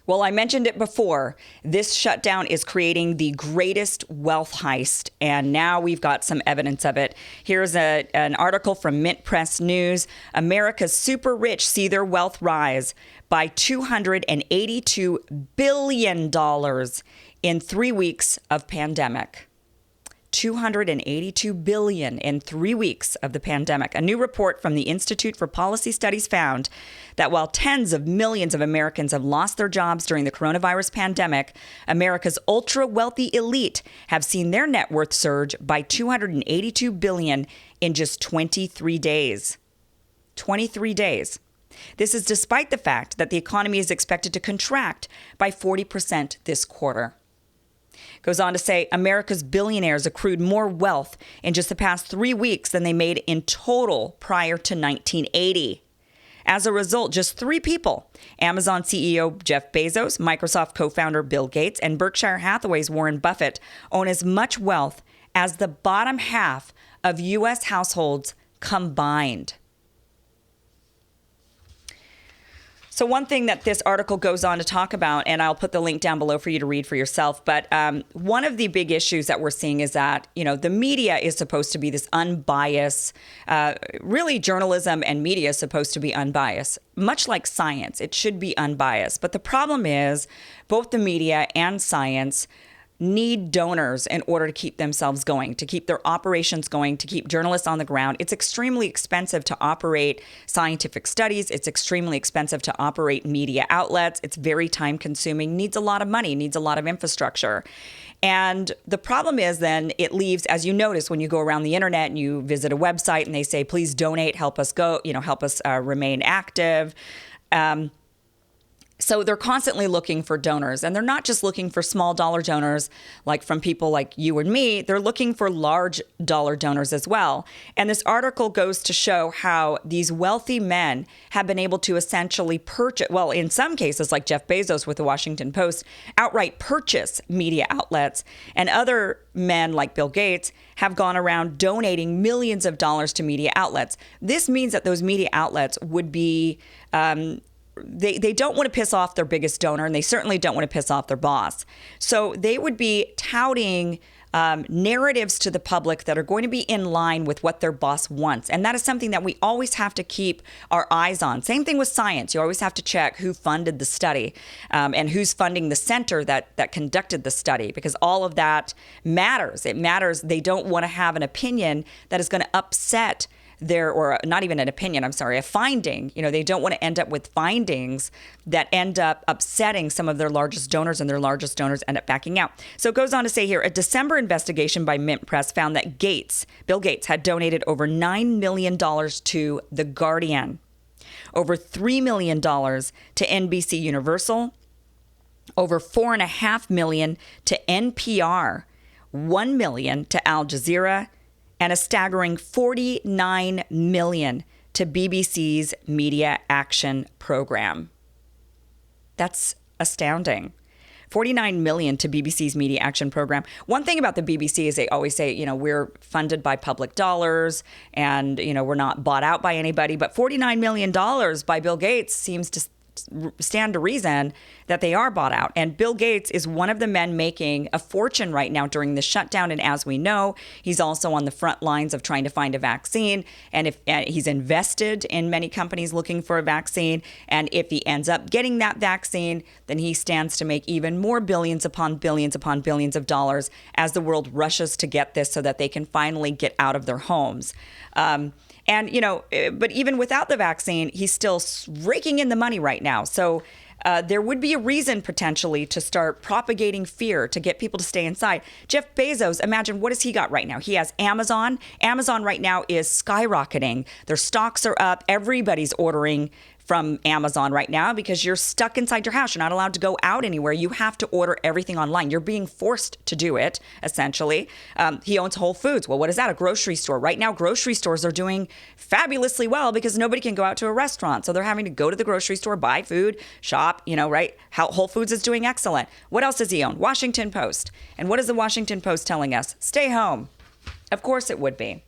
Well, I mentioned it before. This shutdown is creating the greatest wealth heist, and now we've got some evidence of it. Here's an article from Mint Press News. America's super rich see their wealth rise by $282 billion in 3 weeks of pandemic. $282 billion in 3 weeks of the pandemic. A new report from the Institute for Policy Studies found that while tens of millions of Americans have lost their jobs during the coronavirus pandemic, America's ultra-wealthy elite have seen their net worth surge by $282 billion in just 23 days. 23 days. This is despite the fact that the economy is expected to contract by 40% this quarter. Goes on to say America's billionaires accrued more wealth in just the past 3 weeks than they made in total prior to 1980. As a result, just 3 people, Amazon CEO Jeff Bezos, Microsoft co-founder Bill Gates, and Berkshire Hathaway's Warren Buffett, own as much wealth as the bottom half of U.S. households combined. So one thing that this article goes on to talk about, and I'll put the link down below for you to read for yourself, but one of the big issues that we're seeing is that, the media is supposed to be this unbiased, really journalism and media is supposed to be unbiased, much like science. It should be unbiased. But the problem is both the media and science need donors in order to keep themselves going, to keep their operations going, to keep journalists on the ground. It's extremely expensive to operate scientific studies. It's extremely expensive to operate media outlets. It's very time consuming, needs a lot of money, needs a lot of infrastructure. And the problem is then it leaves, as you notice, when you go around the internet and you visit a website and they say, please donate, help us go, help us remain active. So they're constantly looking for donors, and they're not just looking for small dollar donors like from people like you and me. They're looking for large dollar donors as well. And this article goes to show how these wealthy men have been able to essentially purchase, well, in some cases, like Jeff Bezos with the Washington Post, outright purchase media outlets. And other men like Bill Gates have gone around donating millions of dollars to media outlets. This means that those media outlets would be They don't want to piss off their biggest donor, and they certainly don't want to piss off their boss. So they would be touting narratives to the public that are going to be in line with what their boss wants. And that is something that we always have to keep our eyes on. Same thing with science. You always have to check who funded the study and who's funding the center that conducted the study, because all of that matters. It matters. They don't want to have an opinion that is going to upset or not even an opinion, a finding. They don't want to end up with findings that end up upsetting some of their largest donors, and their largest donors end up backing out. So it goes on to say here, a December investigation by Mint Press found that Bill Gates had donated over $9 million to The Guardian, over $3 million to NBC Universal, over $4.5 million to NPR, $1 million to Al Jazeera, and a staggering $49 million to BBC's Media Action Program. That's astounding. $49 million to BBC's Media Action Program. One thing about the BBC is they always say, we're funded by public dollars and, we're not bought out by anybody. But $49 million by Bill Gates seems to stand to reason that they are bought out. And Bill Gates is one of the men making a fortune right now during the shutdown. And as we know, he's also on the front lines of trying to find a vaccine. And if he's invested in many companies looking for a vaccine, and if he ends up getting that vaccine, then he stands to make even more billions upon billions of dollars as the world rushes to get this so that they can finally get out of their homes. But even without the vaccine, he's still raking in the money right now. So there would be a reason potentially to start propagating fear to get people to stay inside. Jeff Bezos, imagine, what has he got right now? He has Amazon. Amazon right now is skyrocketing. Their stocks are up. Everybody's ordering from Amazon right now because you're stuck inside your house. You're not allowed to go out anywhere. You have to order everything online. You're being forced to do it, essentially. He owns Whole Foods. Well, what is that? A grocery store. Right now, grocery stores are doing fabulously well because nobody can go out to a restaurant. So they're having to go to the grocery store, buy food, shop, right? Whole Foods is doing excellent. What else does he own? Washington Post. And what is the Washington Post telling us? Stay home. Of course it would be.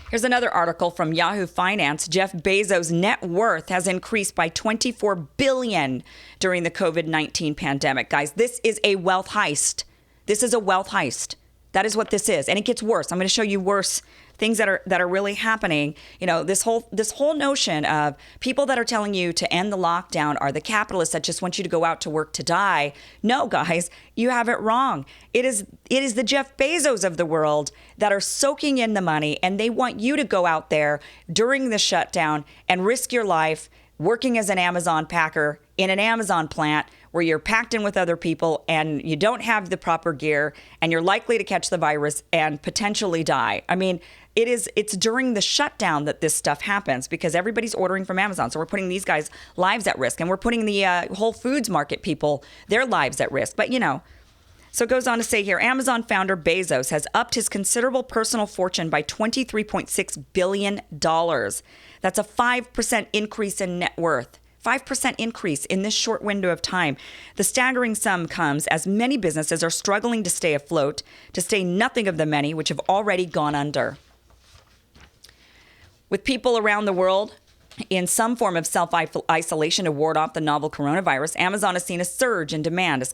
Here's another article from Yahoo Finance. Jeff Bezos' net worth has increased by $24 billion during the COVID-19 pandemic. Guys, this is a wealth heist. This is a wealth heist. That is what this is. And it gets worse. I'm going to show you worse things that are really happening. You know, this whole notion of people that are telling you to end the lockdown are the capitalists that just want you to go out to work to die. No, guys, you have it wrong. It is the Jeff Bezos of the world that are soaking in the money, and they want you to go out there during the shutdown and risk your life working as an Amazon packer in an Amazon plant where you're packed in with other people and you don't have the proper gear and you're likely to catch the virus and potentially die. I mean, it's during the shutdown that this stuff happens because everybody's ordering from Amazon. So we're putting these guys' lives at risk, and we're putting the Whole Foods market people, their lives at risk. But, you know, so it goes on to say here, Amazon founder Bezos has upped his considerable personal fortune by $23.6 billion. That's a 5% increase in net worth. 5% increase in this short window of time. The staggering sum comes as many businesses are struggling to stay afloat, to say nothing of the many which have already gone under. With people around the world in some form of self-isolation to ward off the novel coronavirus, Amazon has seen a surge in demand as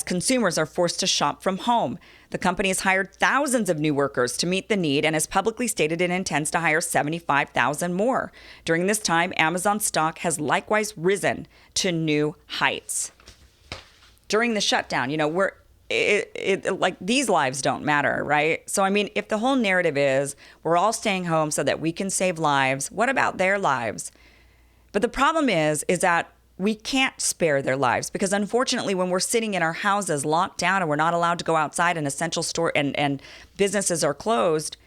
consumers are forced to shop from home. The company has hired thousands of new workers to meet the need and has publicly stated it intends to hire 75,000 more. During this time, Amazon stock has likewise risen to new heights. During the shutdown, you know, like these lives don't matter, right? So, I mean, if the whole narrative is we're all staying home so that we can save lives, what about their lives? But the problem is that we can't spare their lives because unfortunately, when we're sitting in our houses locked down and we're not allowed to go outside and essential store and businesses are closed,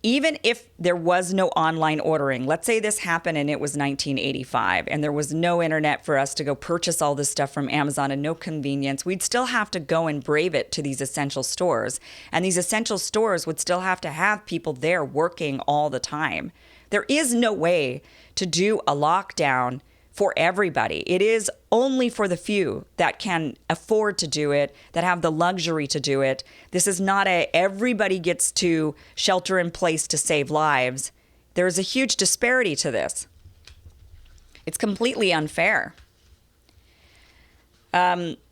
even if there was no online ordering, let's say this happened and it was 1985 and there was no internet for us to go purchase all this stuff from Amazon and no convenience, we'd still have to go and brave it to these essential stores. And these essential stores would still have to have people there working all the time. There is no way to do a lockdown for everybody. It is only for the few that can afford to do it, that have the luxury to do it. This is not everybody gets to shelter in place to save lives. There is a huge disparity to this. It's completely unfair.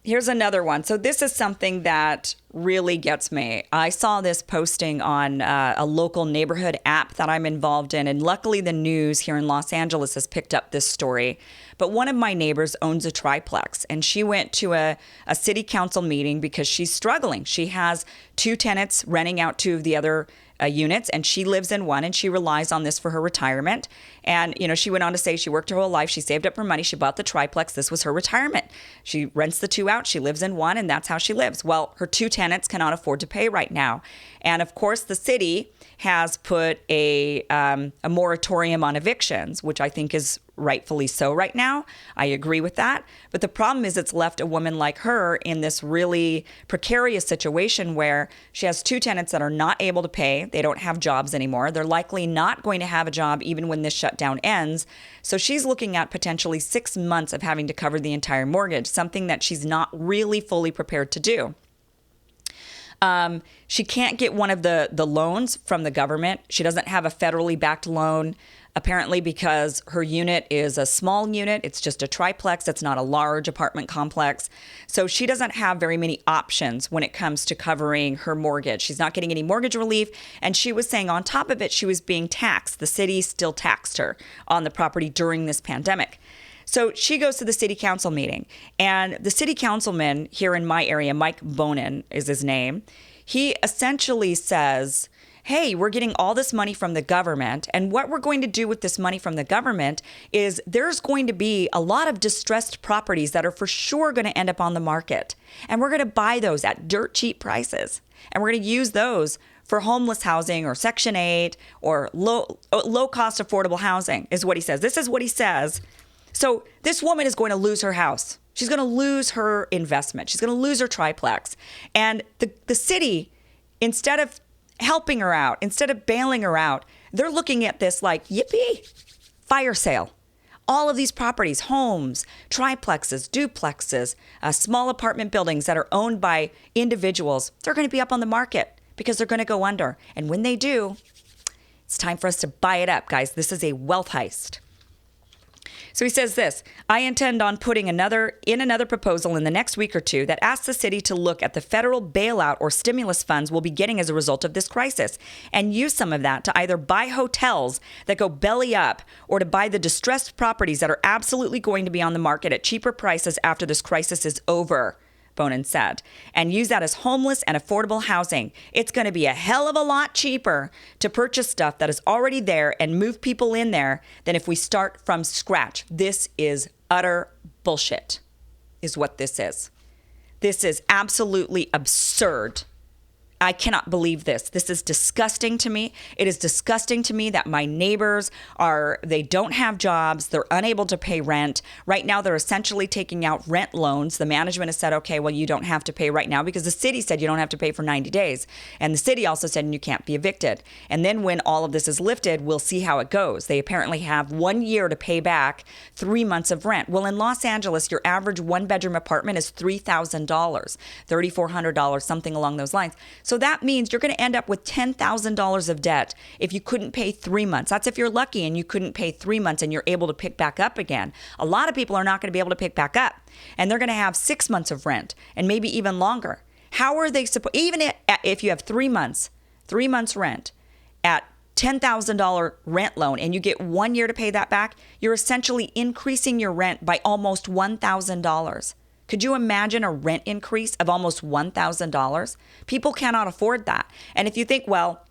Here's another one. So this is something that really gets me. I saw this posting on a local neighborhood app that I'm involved in, and luckily the news here in Los Angeles has picked up this story. But one of my neighbors owns a triplex, and she went to a city council meeting because she's struggling. She has two tenants renting out two of the other units, and she lives in one, and she relies on this for her retirement. And, you know, she went on to say she worked her whole life. She saved up her money. She bought the triplex. This was her retirement. She rents the two out. She lives in one, and that's how she lives. Well, her two tenants cannot afford to pay right now. And of course, the city has put a moratorium on evictions, which I think is rightfully so right now. I agree with that. But the problem is it's left a woman like her in this really precarious situation where she has two tenants that are not able to pay. They don't have jobs anymore. They're likely not going to have a job even when this shutdown ends. So she's looking at potentially 6 months of having to cover the entire mortgage, something that she's not really fully prepared to do. She can't get one of the loans from the government. She doesn't have a federally backed loan, apparently because her unit is a small unit. It's just a triplex. It's not a large apartment complex. So she doesn't have very many options when it comes to covering her mortgage. She's not getting any mortgage relief. And she was saying on top of it, she was being taxed. The city still taxed her on the property during this pandemic. So she goes to the city council meeting, and the city councilman here in my area, Mike Bonin is his name, he essentially says, hey, we're getting all this money from the government, and what we're going to do with this money from the government is there's going to be a lot of distressed properties that are for sure going to end up on the market, and we're going to buy those at dirt cheap prices, and we're going to use those for homeless housing or Section 8 or low cost affordable housing is what he says. This is what he says. So this woman is going to lose her house. She's going to lose her investment. She's going to lose her triplex. And the city, instead of helping her out, instead of bailing her out, they're looking at this like, yippee, fire sale. All of these properties, homes, triplexes, duplexes, small apartment buildings that are owned by individuals, they're going to be up on the market because they're going to go under. And when they do, it's time for us to buy it up, guys. This is a wealth heist. So he says this, I intend on putting another proposal in the next week or two that asks the city to look at the federal bailout or stimulus funds we'll be getting as a result of this crisis and use some of that to either buy hotels that go belly up or to buy the distressed properties that are absolutely going to be on the market at cheaper prices after this crisis is over, Bonin said, and use that as homeless and affordable housing. It's going to be a hell of a lot cheaper to purchase stuff that is already there and move people in there than if we start from scratch. This is utter bullshit, is what this is. This is absolutely absurd. I cannot believe this. This is disgusting to me. It is disgusting to me that my neighbors they don't have jobs. They're unable to pay rent. Right now, they're essentially taking out rent loans. The management has said, okay, well, you don't have to pay right now because the city said you don't have to pay for 90 days. And the city also said you can't be evicted. And then when all of this is lifted, we'll see how it goes. They apparently have 1 year to pay back 3 months of rent. Well, in Los Angeles, your average one-bedroom apartment is $3,000, $3,400, something along those lines. So that means you're going to end up with $10,000 of debt if you couldn't pay 3 months. That's if you're lucky and you couldn't pay 3 months and you're able to pick back up again. A lot of people are not going to be able to pick back up, and they're going to have 6 months of rent and maybe even longer. How are they supposed, even if you have 3 months rent at $10,000 rent loan and you get 1 year to pay that back, you're essentially increasing your rent by almost $1,000. Could you imagine a rent increase of almost $1,000? People cannot afford that. And if you think, well,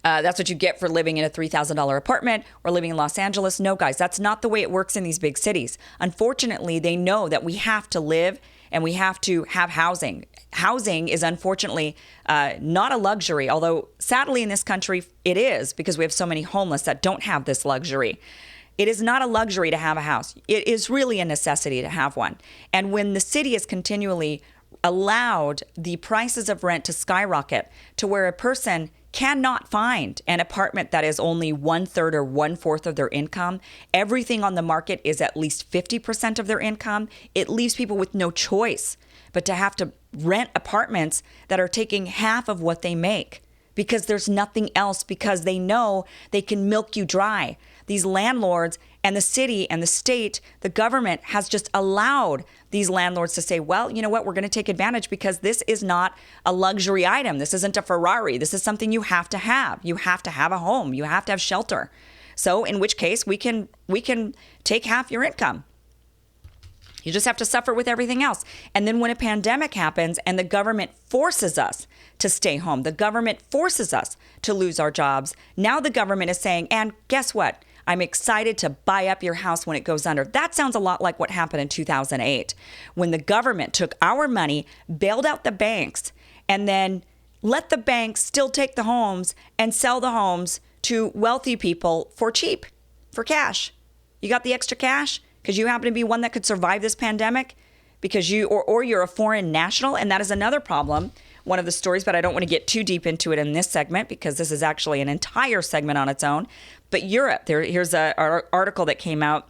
that's what you get for living in a $3,000 apartment or living in Los Angeles. No, guys, that's not the way it works in these big cities. Unfortunately, they know that we have to live and we have to have housing. Housing is unfortunately not a luxury, although sadly in this country it is because we have so many homeless that don't have this luxury. It is not a luxury to have a house. It is really a necessity to have one. And when the city has continually allowed the prices of rent to skyrocket to where a person cannot find an apartment that is only 1/3 or 1/4 of their income, everything on the market is at least 50% of their income, it leaves people with no choice but to have to rent apartments that are taking half of what they make because there's nothing else, because they know they can milk you dry. These landlords and the city and the state, the government has just allowed these landlords to say, well, you know what, we're going to take advantage because this is not a luxury item. This isn't a Ferrari. This is something you have to have. You have to have a home. You have to have shelter. So in which case we can take half your income. You just have to suffer with everything else. And then when a pandemic happens and the government forces us to stay home, the government forces us to lose our jobs, now the government is saying, and guess what? I'm excited to buy up your house when it goes under. That sounds a lot like what happened in 2008 when the government took our money, bailed out the banks, and then let the banks still take the homes and sell the homes to wealthy people for cheap, for cash. You got the extra cash because you happen to be one that could survive this pandemic because or you're a foreign national. And that is another problem. One of the stories, but I don't want to get too deep into it in this segment because this is actually an entire segment on its own. But Europe, here's an article that came out,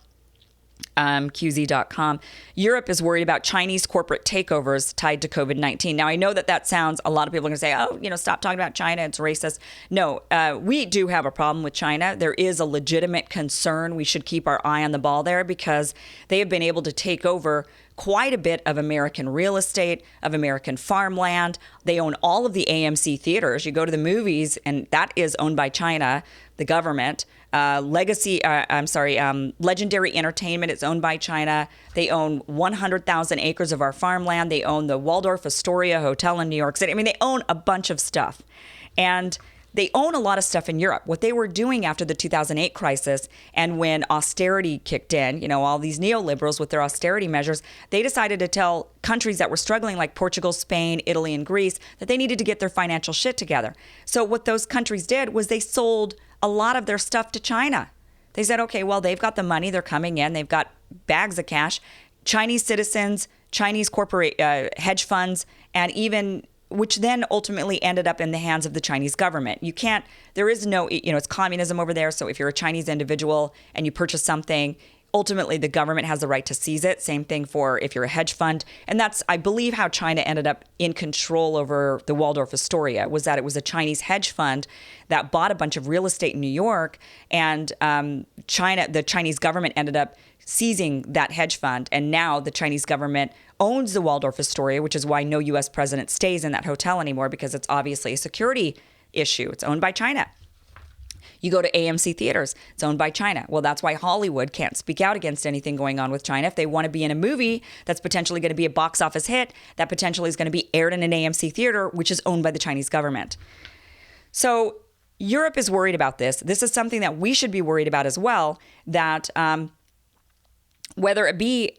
QZ.com. Europe is worried about Chinese corporate takeovers tied to COVID-19. Now, I know that sounds, a lot of people are going to say, oh, stop talking about China. It's racist. No, we do have a problem with China. There is a legitimate concern. We should keep our eye on the ball there because they have been able to take over quite a bit of American real estate, of American farmland. They own all of the AMC theaters. You go to the movies, and that is owned by China, the government. Legendary Entertainment is owned by China. They own 100,000 acres of our farmland. They own the Waldorf Astoria Hotel in New York City. I mean, they own a bunch of stuff. And they own a lot of stuff in Europe. What they were doing after the 2008 crisis and when austerity kicked in, all these neoliberals with their austerity measures, they decided to tell countries that were struggling like Portugal, Spain, Italy, and Greece that they needed to get their financial shit together. So what those countries did was they sold a lot of their stuff to China. They said, okay, well, they've got the money. They're coming in. They've got bags of cash. Chinese citizens, Chinese corporate hedge funds, and even which then ultimately ended up in the hands of the Chinese government. There is no, it's communism over there. So if you're a Chinese individual and you purchase something, ultimately the government has the right to seize it. Same thing for if you're a hedge fund. And that's, I believe, how China ended up in control over the Waldorf Astoria, was that it was a Chinese hedge fund that bought a bunch of real estate in New York, and the Chinese government ended up seizing that hedge fund. And now the Chinese government owns the Waldorf Astoria, which is why no U.S. president stays in that hotel anymore, because it's obviously a security issue. It's owned by China. You go to AMC theaters, it's owned by China. Well, that's why Hollywood can't speak out against anything going on with China. If they want to be in a movie that's potentially going to be a box office hit, that potentially is going to be aired in an AMC theater, which is owned by the Chinese government. So Europe is worried about this. This is something that we should be worried about as well, that whether it be,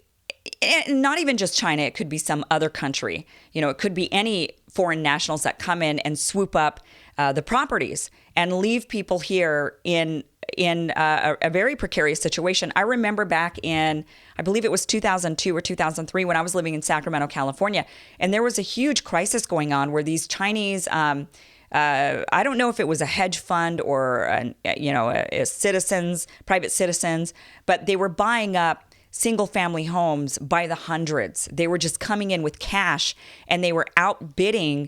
not even just China, it could be some other country. It could be any foreign nationals that come in and swoop up the properties and leave people here in a very precarious situation. I remember back in, I believe it was 2002 or 2003, when I was living in Sacramento, California, and there was a huge crisis going on where these Chinese, I don't know if it was a hedge fund or private citizens, but they were buying up single family homes by the hundreds. They were just coming in with cash, and they were outbidding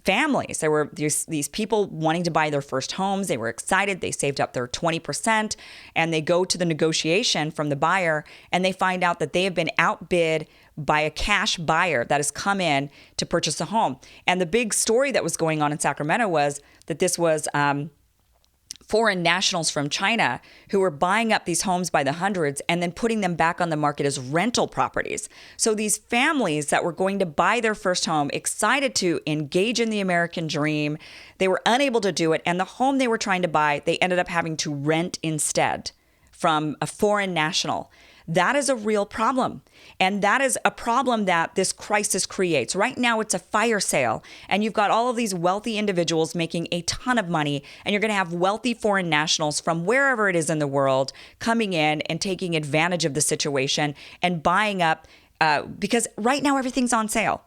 families. There were these people wanting to buy their first homes. They were excited. They saved up their 20%, and they go to the negotiation from the buyer, and they find out that they have been outbid by a cash buyer that has come in to purchase a home. And the big story that was going on in Sacramento was that this was foreign nationals from China who were buying up these homes by the hundreds and then putting them back on the market as rental properties. So these families that were going to buy their first home, excited to engage in the American dream, they were unable to do it. And the home they were trying to buy, they ended up having to rent instead from a foreign national. That is a real problem. And that is a problem that this crisis creates. Right now, it's a fire sale, and you've got all of these wealthy individuals making a ton of money, and you're going to have wealthy foreign nationals from wherever it is in the world coming in and taking advantage of the situation and buying up because right now everything's on sale.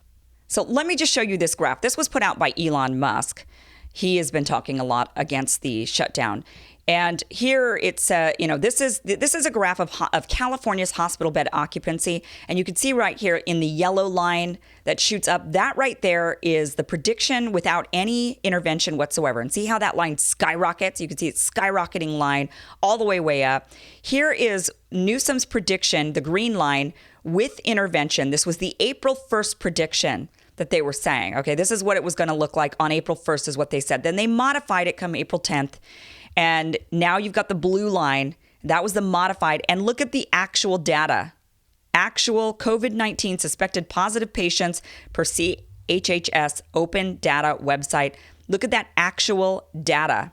So let me just show you this graph. This was put out by Elon Musk. He has been talking a lot against the shutdown. And here it's, this is a graph of California's hospital bed occupancy. And you can see right here in the yellow line that shoots up, that right there is the prediction without any intervention whatsoever. And see how that line skyrockets? You can see it's skyrocketing line all the way up. Here is Newsom's prediction, the green line, with intervention. This was the April 1st prediction that they were saying. Okay, this is what it was going to look like on April 1st is what they said. Then they modified it come April 10th. And now you've got the blue line. That was the modified. And look at the actual data. Actual COVID-19 suspected positive patients per CHHS open data website. Look at that actual data.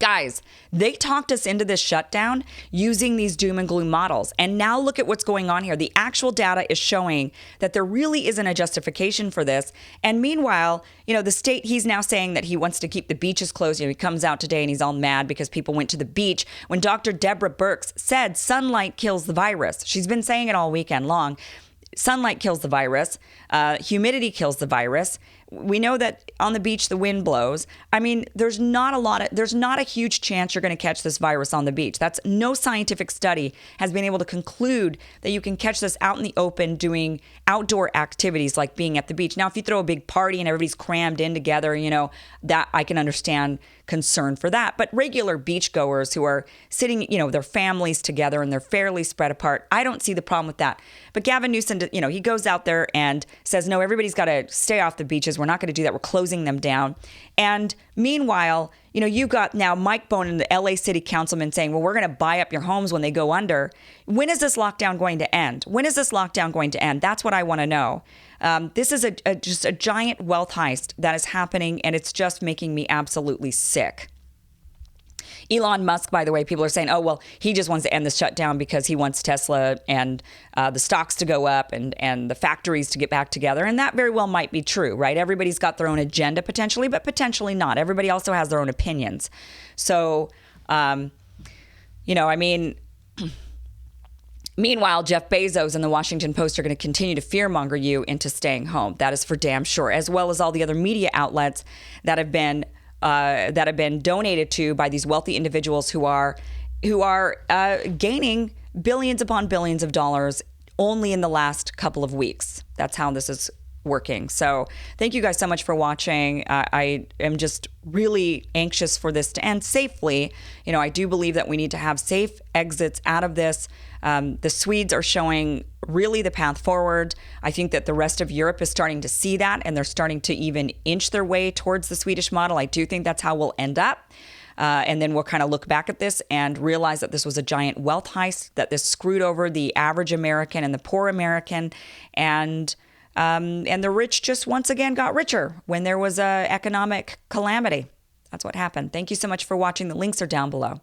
Guys, they talked us into this shutdown using these doom and gloom models. And now look at what's going on here. The actual data is showing that there really isn't a justification for this. And meanwhile, the state, he's now saying that he wants to keep the beaches closed. He comes out today and he's all mad because people went to the beach when Dr. Deborah Birx said sunlight kills the virus. She's been saying it all weekend long. Sunlight kills the virus. Humidity kills the virus. We know that on the beach, the wind blows. I mean, there's not a huge chance you're going to catch this virus on the beach. That's no scientific study has been able to conclude that you can catch this out in the open doing outdoor activities like being at the beach. Now, if you throw a big party and everybody's crammed in together, that I can understand concern for that. But regular beachgoers who are sitting, their families together and they're fairly spread apart, I don't see the problem with that. But Gavin Newsom, he goes out there and says, no, everybody's got to stay off the beaches. We're not going to do that. We're closing them down. And meanwhile, you've got now Mike Bonin, the LA City Councilman, saying, well, we're going to buy up your homes when they go under. When is this lockdown going to end? When is this lockdown going to end? That's what I want to know. This is just a giant wealth heist that is happening, and it's just making me absolutely sick. Elon Musk, by the way, people are saying, oh, well, he just wants to end the shutdown because he wants Tesla and the stocks to go up and the factories to get back together. And that very well might be true, right? Everybody's got their own agenda potentially, but potentially not. Everybody also has their own opinions. So, meanwhile, Jeff Bezos and the Washington Post are going to continue to fearmonger you into staying home. That is for damn sure, as well as all the other media outlets that have been donated to by these wealthy individuals who are who are gaining billions upon billions of dollars only in the last couple of weeks. That's how this is working. So thank you guys so much for watching. I am just really anxious for this to end safely. You know, I do believe that we need to have safe exits out of this. The Swedes are showing really the path forward. I think that the rest of Europe is starting to see that, and they're starting to even inch their way towards the Swedish model. I do think that's how we'll end up. And then we'll kind of look back at this and realize that this was a giant wealth heist, that this screwed over the average American and the poor American. And the rich just once again got richer when there was a economic calamity. That's what happened. Thank you so much for watching. The links are down below.